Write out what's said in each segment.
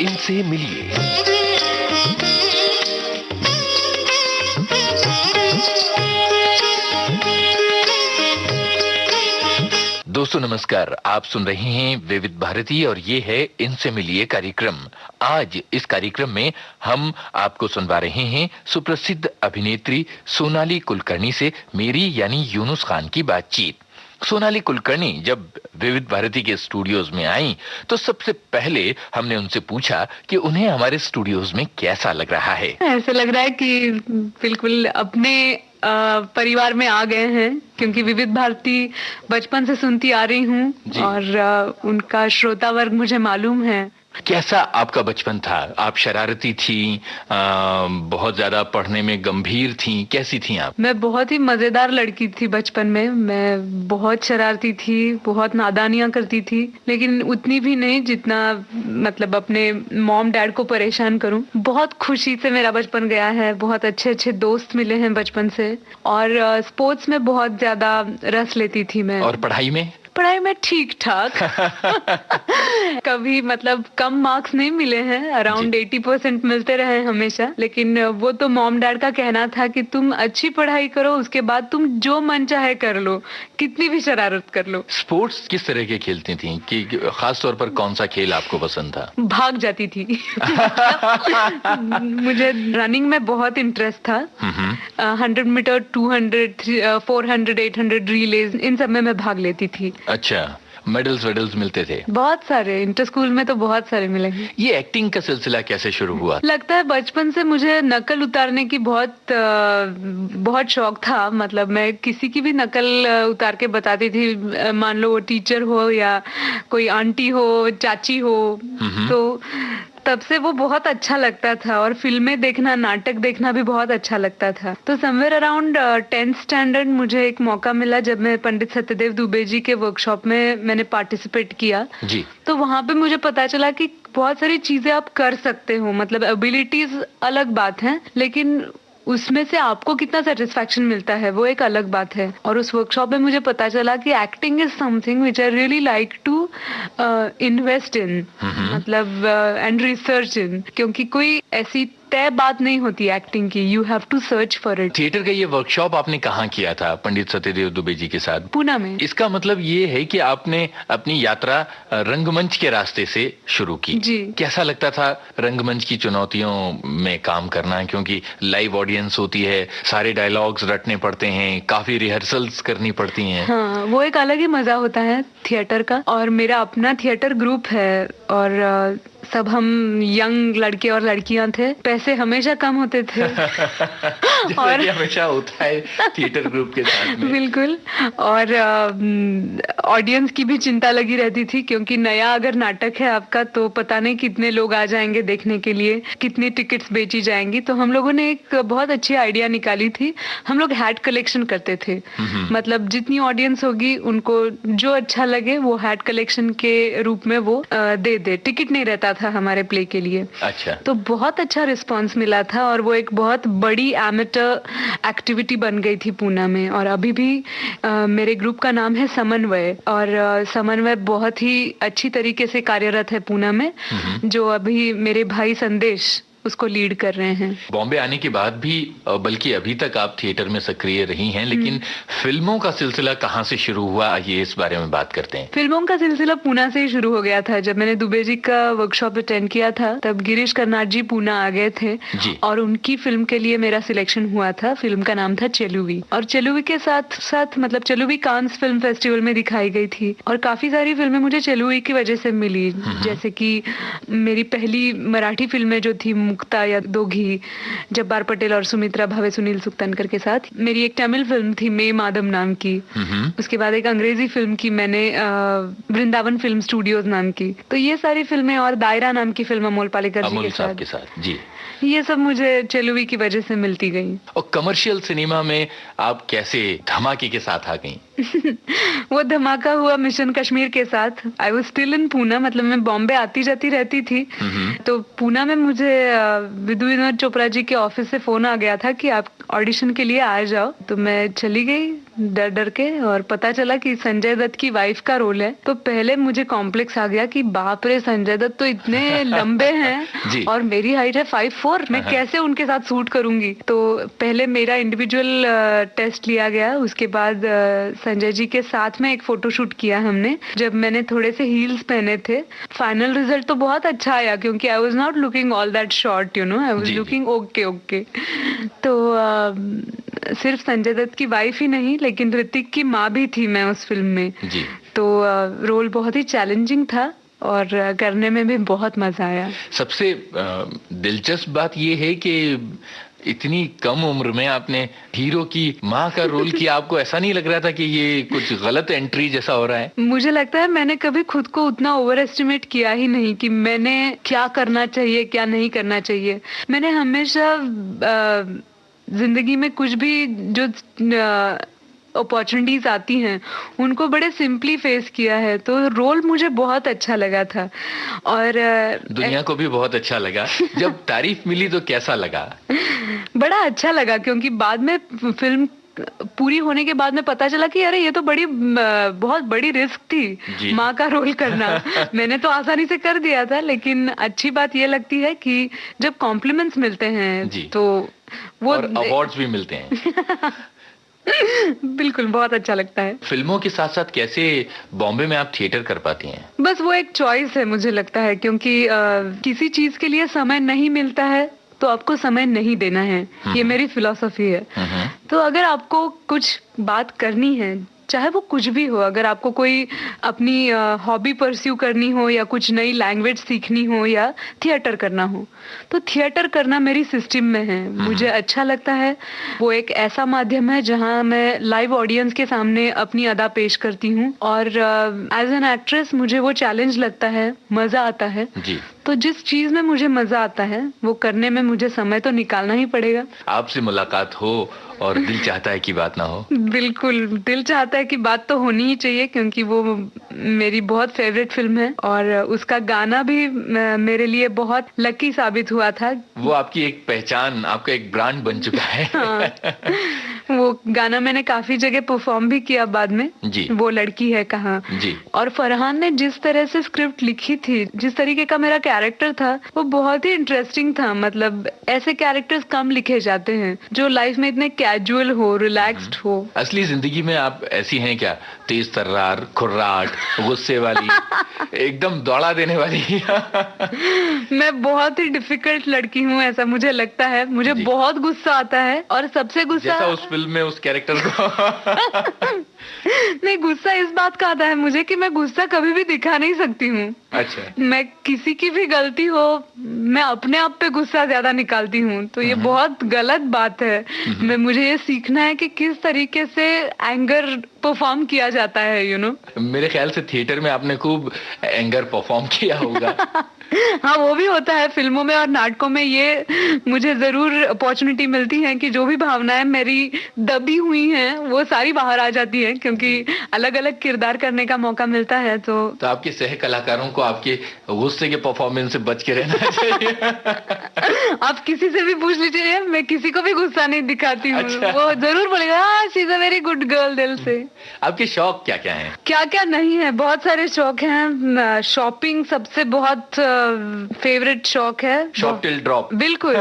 इनसे मिलिए। दोस्तों नमस्कार, आप सुन रहे हैं विविध भारती और ये है इनसे मिलिए कार्यक्रम। आज इस कार्यक्रम में हम आपको सुनवा रहे हैं सुप्रसिद्ध अभिनेत्री सोनाली कुलकर्णी से मेरी यानी यूनुस खान की बातचीत। सोनाली कुलकर्णी जब विविध भारती के स्टूडियोज में आई तो सबसे पहले हमने उनसे पूछा कि उन्हें हमारे स्टूडियोज में कैसा लग रहा है। ऐसा लग रहा है कि बिल्कुल अपने परिवार में आ गए हैं, क्योंकि विविध भारती बचपन से सुनती आ रही हूँ और उनका श्रोता वर्ग मुझे मालूम है। कैसा आपका बचपन था? आप शरारती थी, बहुत ज्यादा पढ़ने में गंभीर थी, कैसी थी आप? मैं बहुत ही मजेदार लड़की थी बचपन में। मैं बहुत शरारती थी, बहुत नादानियां करती थी, लेकिन उतनी भी नहीं जितना मतलब अपने मॉम डैड को परेशान करूं। बहुत खुशी से मेरा बचपन गया है, बहुत अच्छे अच्छे दोस्त मिले हैं बचपन से, और स्पोर्ट्स में बहुत ज्यादा रस लेती थी मैं। और पढ़ाई में? पढ़ाई में ठीक ठाक। कभी मतलब कम मार्क्स नहीं मिले हैं, अराउंड 80% मिलते रहे हमेशा, लेकिन वो तो मॉम डैड का कहना था कि तुम अच्छी पढ़ाई करो, उसके बाद तुम जो मन चाहे कर लो, कितनी भी शरारत कर लो। स्पोर्ट्स किस तरह के खेलती थी? कि खास तौर पर कौन सा खेल आपको पसंद था? भाग जाती थी। मुझे रनिंग में बहुत इंटरेस्ट था। 100 मीटर, 200, 400, 800 रिलेज, इन सब में मैं भाग लेती थी। अच्छा, मेडल्स मिलते थे? बहुत सारे, इंटर स्कूल में तो बहुत सारे मिले। ये एक्टिंग का सिलसिला कैसे शुरू हुआ? लगता है बचपन से मुझे नकल उतारने की बहुत शौक था। मतलब मैं किसी की भी नकल उतार के बताती थी, मान लो वो टीचर हो या कोई आंटी हो, चाची हो, तो तब से वो बहुत अच्छा लगता था। और फिल्में देखना, नाटक देखना भी बहुत अच्छा लगता था। तो समवेयर अराउंड 10th स्टैंडर्ड मुझे एक मौका मिला जब मैं पंडित सत्यदेव दुबे जी के वर्कशॉप में मैंने पार्टिसिपेट किया जी। तो वहां पे मुझे पता चला कि बहुत सारी चीजें आप कर सकते हो। मतलब एबिलिटीज अलग बात है, लेकिन उसमें से आपको कितना सेटिस्फैक्शन मिलता है वो एक अलग बात है। और उस वर्कशॉप में मुझे पता चला कि acting is something which I really like to invest in, मतलब एंड रिसर्च इन, क्योंकि कोई ऐसी तय बात नहीं होती एक्टिंग की, you have to search for it. Theatre का ये वर्कशॉप आपने कहाँ किया था पंडित सत्यदेव दुबे जी के साथ? पुणे में। इसका मतलब ये है कि आपने अपनी यात्रा रंगमंच के रास्ते से शुरू की जी। कैसा लगता था रंगमंच की चुनौतियों में काम करना? क्योंकि लाइव ऑडियंस होती है, सारे डायलॉग्स रटने पड़ते हैं, काफी रिहर्सल्स करनी पड़ती हैं। हाँ, वो एक अलग ही मजा होता है थिएटर का। और मेरा अपना थिएटर ग्रुप है और सब हम यंग लड़के और लड़कियां थे। पैसे हमेशा कम होते थे। और हमेशा होता है थिएटर ग्रुप के साथ में। बिल्कुल। और ऑडियंस की भी चिंता लगी रहती थी, क्योंकि नया अगर नाटक है आपका तो पता नहीं कितने लोग आ जाएंगे देखने के लिए, कितनी टिकट्स बेची जाएंगी। तो हम लोगों ने एक बहुत अच्छी आइडिया निकाली थी। हम लोग हैट कलेक्शन करते थे। मतलब जितनी ऑडियंस होगी उनको जो अच्छा लगे वो हैट कलेक्शन के रूप में वो दे। टिकट नहीं रहता था हमारे प्ले के लिए। अच्छा। तो बहुत अच्छा रिस्पांस मिला था और वो एक बहुत बड़ी एमेटर एक्टिविटी बन गई थी पुणे में। और अभी भी मेरे ग्रुप का नाम है समन्वय, और समन्वय बहुत ही अच्छी तरीके से कार्यरत है पुणे में, जो अभी मेरे भाई संदेश उसको लीड कर रहे हैं। बॉम्बे आने के बाद भी, बल्कि अभी तक आप थिएटर में सक्रिय रही हैं, लेकिन फिल्मों का सिलसिला कहाँ से शुरू हुआ, आइए इस बारे में बात करते हैं। फिल्मों का सिलसिला पुणे से ही शुरू हो गया था। जब मैंने दुबे जी का वर्कशॉप अटेंड किया था तब गिरीश कर्नाड जी पुणे आ गए थे जी। और उनकी फिल्म के लिए मेरा सिलेक्शन हुआ था। फिल्म का नाम था चेलुवी, और चेलुवी के साथ साथ मतलब चेलुवी कांस फिल्म फेस्टिवल में दिखाई गई थी। और काफी सारी फिल्में मुझे चेलुवी की वजह से मिली, जैसे कि मेरी पहली मराठी फिल्में जो थी मुक्ता या दोघी, जब्बार पटेल और सुमित्रा भावे सुनील सुक्तनकर के साथ। मेरी एक तमिल फिल्म थी मे मादम नाम की। उसके बाद एक अंग्रेजी फिल्म की मैंने वृंदावन फिल्म स्टूडियोज नाम की। तो ये सारी फिल्में, और दायरा नाम की फिल्म अमोल पालेकर जी के साथ जी, ये सब मुझे चेलुवी की वजह से मिलती गई। और कमर्शियल सिनेमा में आप कैसे धमाके के साथ आ गई? वो धमाका हुआ मिशन कश्मीर के साथ। I was still in Pune, मतलब मैं बॉम्बे आती जाती रहती थी। तो पुणे में मुझे विदु विनोद चोपड़ा जी के ऑफिस से फोन आ गया था कि आप ऑडिशन के लिए आ जाओ। तो मैं चली गई डर डर के, और पता चला कि संजय दत्त की वाइफ का रोल है। तो पहले मुझे कॉम्प्लेक्स आ गया कि बाप रे, संजय दत्त तो इतने लंबे हैं और मेरी हाइट है 5'4", मैं कैसे उनके साथ सूट करूंगी। तो पहले मेरा इंडिविजुअल टेस्ट लिया गया, उसके बाद संजय जी के साथ में एक फोटोशूट किया हमने, जब मैंने थोड़े से हील्स पहने थे। फाइनल रिजल्ट तो बहुत अच्छा आया, क्योंकि I was not looking all that short, you know, I was looking okay. तो सिर्फ संजय दत्त की वाइफ ही नहीं, लेकिन ऋतिक की माँ भी थी मैं उस फिल्म में जी। तो रोल बहुत ही चैलेंजिंग था और करने में भी बहुत मजा आया। सबसे दिलचस्प बात ये है कि इतनी कम उम्र में आपने हीरो की माँ का रोल किया। आपको ऐसा नहीं लग रहा था कि ये कुछ गलत एंट्री जैसा हो रहा है? मुझे लगता है मैंने कभी खुद को उतना ओवर एस्टिमेट किया ही नहीं कि मैंने क्या करना चाहिए, क्या नहीं करना चाहिए। मैंने हमेशा जिंदगी में कुछ भी जो अपॉर्चुनिटीज आती हैं उनको बड़े सिंपली फेस किया है। तो रोल मुझे बहुत अच्छा लगा था और दुनिया को भी बहुत अच्छा लगा। जब तारीफ मिली तो कैसा लगा? बड़ा अच्छा लगा, क्योंकि बाद में फिल्म पूरी होने के बाद में पता चला कि अरे ये तो बहुत बड़ी रिस्क थी माँ का रोल करना। मैंने तो आसानी से कर दिया था, लेकिन अच्छी बात ये लगती है कि जब कॉम्प्लीमेंट्स मिलते हैं तो वो और अवार्ड्स भी मिलते हैं। बिल्कुल, बहुत अच्छा लगता है। फिल्मों के साथ साथ कैसे बॉम्बे में आप थिएटर कर पाती हैं? बस वो एक चॉइस है मुझे लगता है, क्योंकि किसी चीज के लिए समय नहीं मिलता है तो आपको समय नहीं देना है, ये मेरी फिलॉसफी है। तो अगर आपको कुछ बात करनी है, चाहे वो कुछ भी हो, अगर आपको कोई अपनी हॉबी परस्यू करनी हो या कुछ नई लैंग्वेज सीखनी हो या थिएटर करना हो, तो थिएटर करना मेरी सिस्टम में है। मुझे अच्छा लगता है। वो एक ऐसा माध्यम है जहां मैं लाइव ऑडियंस के सामने अपनी अदा पेश करती हूँ और एज एन एक्ट्रेस मुझे वो चैलेंज लगता है, मजा आता है जी। तो जिस चीज में मुझे मजा आता है वो करने में मुझे समय तो निकालना ही पड़ेगा। आपसे मुलाकात हो और दिल चाहता है कि बात ना हो? बिल्कुल, दिल चाहता है कि बात तो होनी ही चाहिए, क्योंकि वो मेरी बहुत फेवरेट फिल्म है और उसका गाना भी मेरे लिए बहुत लकी साबित हुआ था। वो आपकी एक पहचान, आपका एक ब्रांड बन चुका है। हाँ। वो गाना मैंने काफी जगह परफॉर्म भी किया बाद में जी। वो लड़की है कहाँ जी। और फरहान ने जिस तरह से स्क्रिप्ट लिखी थी, जिस तरीके का मेरा कैरेक्टर था, वो बहुत ही इंटरेस्टिंग था। मतलब ऐसे कैरेक्टर्स कम लिखे जाते हैं जो लाइफ में इतने कैजुअल हो, रिलैक्स्ड हो। असली जिंदगी में आप ऐसी हैं क्या? तेज तर्रार, खुर्राट, गुस्से वाली, एकदम दौड़ा देने वाली? मैं बहुत ही डिफिकल्ट लड़की हूँ, ऐसा मुझे लगता है। मुझे बहुत गुस्सा आता है और सबसे गुस्सा जैसा उस फिल्म में उस कैरेक्टर को नहीं, गुस्सा इस बात का आता है मुझे कि मैं गुस्सा कभी भी दिखा नहीं सकती हूँ। अच्छा। मैं किसी की भी गलती हो, मैं अपने आप पे गुस्सा ज्यादा निकालती हूँ, तो ये बहुत गलत बात है। मुझे ये सीखना है कि किस तरीके से एंगर परफॉर्म किया जाता है, यू नो। मेरे ख्याल से थिएटर में आपने खूब एंगर परफॉर्म किया होगा। हाँ, वो भी होता है फिल्मों में और नाटकों में। ये मुझे जरूर अपॉर्चुनिटी मिलती है कि जो भी भावनाएं मेरी दबी हुई हैं वो सारी बाहर आ जाती हैं, क्योंकि अलग अलग किरदार करने का मौका मिलता है। तो आपके सह कलाकारों को आपके गुस्से के परफॉर्मेंस से बच के रहना चाहिए। आप किसी से भी पूछ लीजिए, मैं किसी को भी गुस्सा नहीं दिखाती हूँ। अच्छा। वो जरूर बोलेगा हाँ, she is a very good girl, दिल से। आपके शौक क्या क्या हैं? क्या क्या नहीं है, बहुत सारे शौक हैं। शॉपिंग सबसे बहुत फेवरेट शौक है। Shop till drop. बिल्कुल।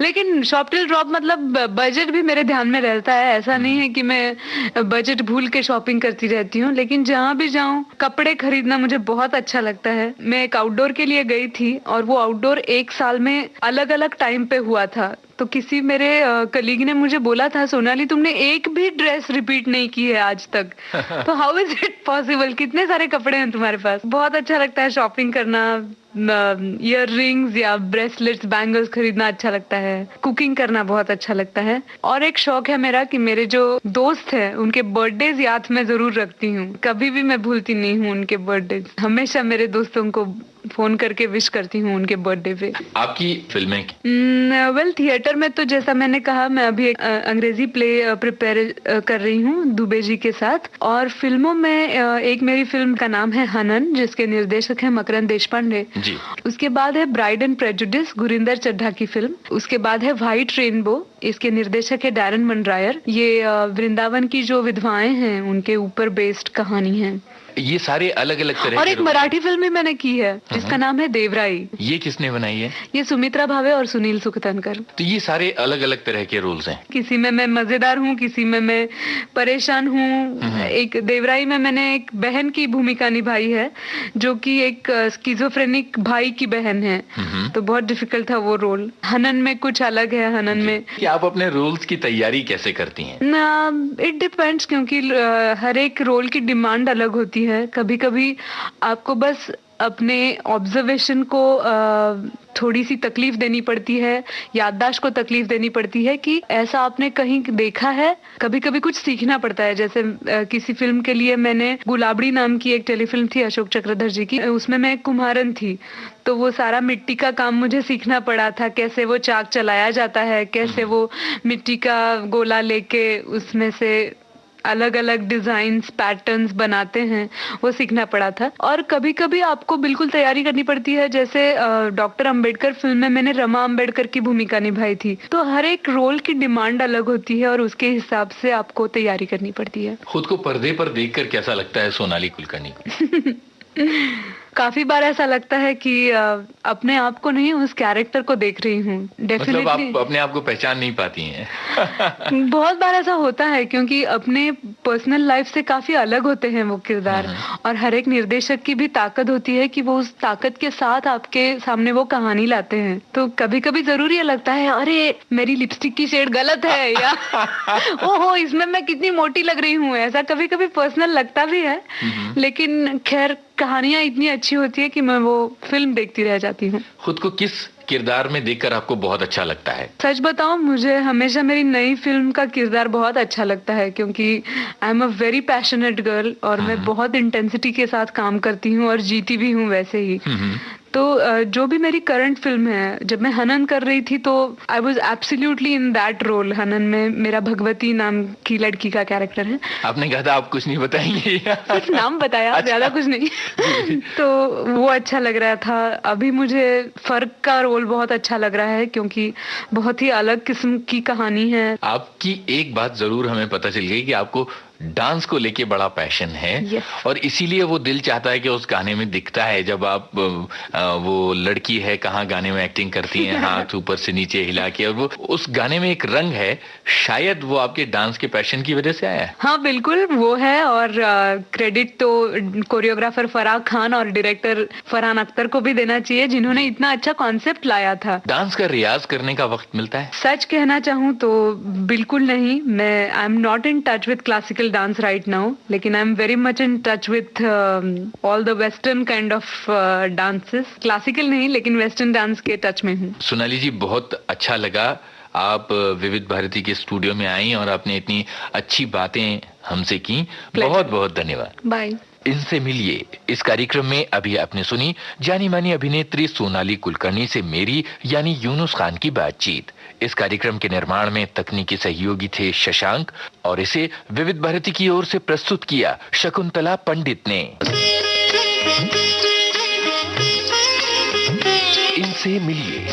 लेकिन शॉप टिल ड्रॉप मतलब बजट भी मेरे ध्यान में रहता है। ऐसा नहीं है कि मैं बजट भूल के शॉपिंग करती रहती हूँ, लेकिन जहाँ भी जाऊँ कपड़े खरीदना मुझे बहुत अच्छा लगता है। मैं एक आउटडोर के लिए गई थी और वो आउटडोर एक साल में अलग अलग टाइम पे हुआ था। तो किसी मेरे कलीग ने मुझे बोला था, सोनाली तुमने एक भी ड्रेस रिपीट नहीं की है आज तक। तो हाउ इज इट पॉसिबल? कितने सारे कपड़े हैं तुम्हारे पास। बहुत अच्छा लगता है शॉपिंग करना। ईयर रिंग्स या ब्रेसलेट्स, बैंगल्स खरीदना अच्छा लगता है। कुकिंग करना बहुत अच्छा लगता है। और एक शौक है मेरा कि मेरे जो दोस्त हैं उनके बर्थडेज याद मैं जरूर रखती हूँ। कभी भी मैं भूलती नहीं हूँ उनके बर्थडे। हमेशा मेरे दोस्तों को फोन करके विश करती हूँ उनके बर्थडे पे। आपकी फिल्में? वेल, थिएटर में तो जैसा मैंने कहा, मैं अभी एक अंग्रेजी प्ले प्रिपेयर कर रही हूँ दुबे जी के साथ। और फिल्मों में एक मेरी फिल्म का नाम है हनन, जिसके निर्देशक है मकरंद देशपांडे जी। उसके बाद है Bride and Prejudice, Gurinder Chadha की फिल्म। उसके बाद है व्हाइट रेनबो, इसके निर्देशक है डैरन मनरायर। ये वृंदावन की जो विधवाएं हैं उनके ऊपर बेस्ड कहानी है। ये सारे अलग अलग तरह और एक मराठी फिल्म भी मैंने की है जिसका नाम है देवराई। ये किसने बनाई है? ये सुमित्रा भावे और सुनील सुखतनकर। तो ये सारे अलग अलग तरह के रोल्स हैं। किसी में मैं मजेदार हूँ, किसी में मैं परेशान हूँ। एक देवराई में मैंने एक बहन की भूमिका निभाई है जो कि एक स्किज़ोफ्रेनिक भाई की बहन है, तो बहुत डिफिकल्ट था वो रोल। हनन में कुछ अलग है। हनन में कि आप अपने रोल्स की तैयारी कैसे करती हैं? इट डिपेंड्स, क्योंकि हर एक रोल की डिमांड अलग होती है। कभी कभी आपको बस अपने ऑब्जर्वेशन को थोड़ी सी तकलीफ देनी पड़ती है, याददाश्त को तकलीफ देनी पड़ती है कि ऐसा आपने कहीं देखा है। कभी कभी कुछ सीखना पड़ता है। जैसे किसी फिल्म के लिए मैंने गुलाबड़ी नाम की एक टेलीफिल्म थी अशोक चक्रधर जी की, उसमें मैं एक कुम्हारन थी, तो वो सारा मिट्टी का काम मुझे सीखना पड़ा था। कैसे वो चाक चलाया जाता है, कैसे वो मिट्टी का गोला लेके उसमें से अलग अलग डिजाइन्स, पैटर्न्स बनाते हैं, वो सीखना पड़ा था। और कभी कभी आपको बिल्कुल तैयारी करनी पड़ती है। जैसे डॉक्टर अंबेडकर फिल्म में मैंने रमा अंबेडकर की भूमिका निभाई थी। तो हर एक रोल की डिमांड अलग होती है और उसके हिसाब से आपको तैयारी करनी पड़ती है। खुद को पर्दे पर देखकर कैसा लगता है सोनाली कुलकर्णी को? काफी बार ऐसा लगता है कि अपने आप को नहीं, उस कैरेक्टर को देख रही हूँ। डेफिनेटली मतलब आप अपने आप को पहचान नहीं पाती हैं। बहुत बार ऐसा होता है, क्योंकि अपने पर्सनल लाइफ से काफी अलग होते हैं वो किरदार। और हर एक निर्देशक की भी ताकत होती है कि वो उस ताकत के साथ आपके सामने वो कहानी लाते हैं। तो कभी कभी जरूर ये लगता है, अरे मेरी लिपस्टिक की शेड गलत है, या ओहो इसमें मैं कितनी मोटी लग रही हूँ। ऐसा कभी कभी पर्सनल लगता भी है, लेकिन खैर कहानियां इतनी अच्छी होती है कि मैं वो फिल्म देखती रह जाती हूँ। खुद को किस किरदार में देखकर आपको बहुत अच्छा लगता है? सच बताऊं, मुझे हमेशा मेरी नई फिल्म का किरदार बहुत अच्छा लगता है, क्योंकि I am a very passionate girl और मैं बहुत इंटेंसिटी के साथ काम करती हूँ और जीती भी हूँ वैसे ही। तो जो भी मेरी करंट फिल्म है, जब मैं हनन कर रही थी तो I was absolutely in that role. हनन में मेरा भगवती नाम की लड़की का कैरेक्टर है। आपने कहा था आप कुछ नहीं बताएंगे। सिर्फ नाम बताया, अच्छा। ज्यादा कुछ नहीं। तो वो अच्छा लग रहा था। अभी मुझे फर्क का रोल बहुत अच्छा लग रहा है, क्योंकि बहुत ही अलग किस्म की कहानी है। आपकी एक बात जरूर हमें पता चल गई कि आपको डांस को लेके बड़ा पैशन है। yes. और इसीलिए वो दिल चाहता है कि उस गाने में दिखता है जब आप वो लड़की है कहाँ गाने में एक्टिंग करती हैं, हाथ ऊपर से नीचे हिला के, और वो उस गाने में एक रंग है, शायद वो आपके डांस के पैशन की वजह से आया है। हाँ बिल्कुल वो है। और क्रेडिट तो कोरियोग्राफर फराह खान और डायरेक्टर फरहान अख्तर को भी देना चाहिए, जिन्होंने इतना अच्छा कॉन्सेप्ट लाया था। डांस का रियाज करने का वक्त मिलता है? सच कहना चाहूँ तो बिल्कुल नहीं। मैं I am not in touch with classical dance right now, लेकिन I am very much in touch with all the western kind of dances. Classical नहीं, लेकिन western dance के टच में हूँ। सोनाली जी, बहुत अच्छा लगा आप विविध भारती के स्टूडियो में आई और आपने इतनी अच्छी बातें हमसे की। बहुत बहुत धन्यवाद। बाय। इनसे मिलिए इस कार्यक्रम में अभी आपने सुनी जानी मानी अभिनेत्री सोनाली कुलकर्णी से मेरी यानी यूनुस खान की बातचीत। इस कार्यक्रम के निर्माण में तकनीकी सहयोगी थे शशांक और इसे विविध भारती की ओर से प्रस्तुत किया शकुंतला पंडित ने। इनसे मिलिए।